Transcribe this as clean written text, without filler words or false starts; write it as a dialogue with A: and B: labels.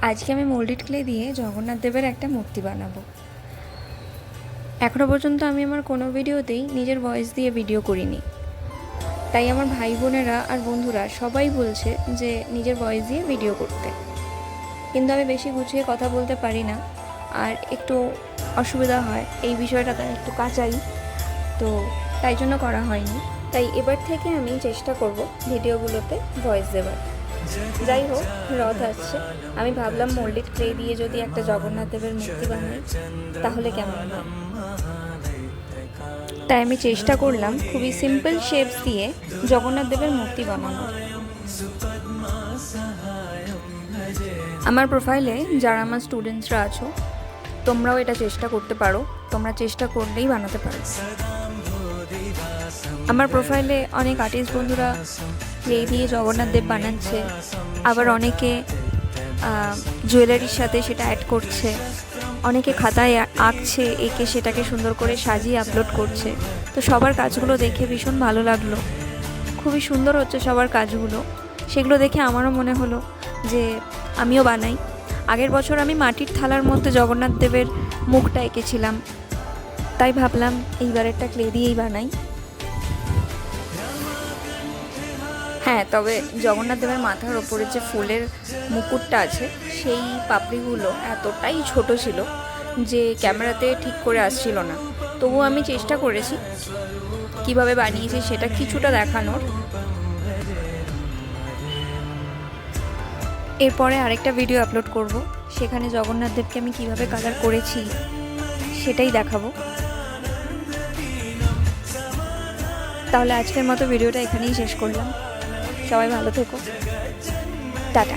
A: আজকে আমি moulded clay দিয়ে জগন্নাথ দেবের একটা মূর্তি বানাবো। এখনও পর্যন্ত আমি আমার কোনো ভিডিওতেই নিজের ভয়েস দিয়ে ভিডিও করিনি, তাই আমার ভাই বোনেরা আর বন্ধুরা সবাই বলছে যে নিজের ভয়েস দিয়ে ভিডিও করতে, কিন্তু আমি বেশি গুছিয়ে কথা বলতে পারি না আর একটু অসুবিধা হয় এই বিষয়টাতে, একটু কাঁচাই তো, তাই জন্য করা হয়নি। তাই এবার থেকে আমি চেষ্টা করব ভিডিওগুলোতে ভয়েস দেবার। যাই হোক, রথ আসছে, আমি ভাবলাম মোল্ডেড ক্লে দিয়ে যদি একটা জগন্নাথ দেবের মূর্তি বানাই তাহলে কেমন হয়। তাই আমি চেষ্টা করলাম খুবই সিম্পল শেপস দিয়ে জগন্নাথ দেবের মূর্তি বানানোর। আমার প্রোফাইলে যারা আমার স্টুডেন্টসরা আছো, তোমরাও এটা চেষ্টা করতে পারো, তোমরা চেষ্টা করলেই বানাতে পারো। আমার প্রোফাইলে অনেক আর্টিস্ট বন্ধুরা ক্লে দিয়ে জগন্নাথ দেব বানাচ্ছে, আবার অনেকে জুয়েলারির সাথে সেটা অ্যাড করছে, অনেকে খাতায় আঁকছে, এঁকে সেটাকে সুন্দর করে সাজিয়ে আপলোড করছে। তো সবার কাজগুলো দেখে ভীষণ ভালো লাগলো, খুবই সুন্দর হচ্ছে সবার কাজগুলো। সেগুলো দেখে আমারও মনে হলো যে আমিও বানাই। আগের বছর আমি মাটির থালার মধ্যে জগন্নাথ দেবের মুখটা এঁকেছিলাম, তাই ভাবলাম এইবারেরটা ক্লে দিয়েই বানাই। হ্যাঁ, তবে জগন্নাথ দেবের মাথার ওপরে যে ফুলের মুকুটটা আছে সেই পাপড়িগুলো এতটাই ছোট ছিল যে ক্যামেরাতে ঠিক করে আসছিল না। তবুও আমি চেষ্টা করেছি কিভাবে বানিয়েছি সেটা কিছুটা দেখানোর। এরপরে আরেকটা ভিডিও আপলোড করব, সেখানে জগন্নাথ দেবকে আমি কিভাবে কালার করেছি সেটাই দেখাবো। তাহলে আজকের মতো ভিডিওটা এখানেই শেষ করলাম। সবাই ভালো থেকো, টাটা।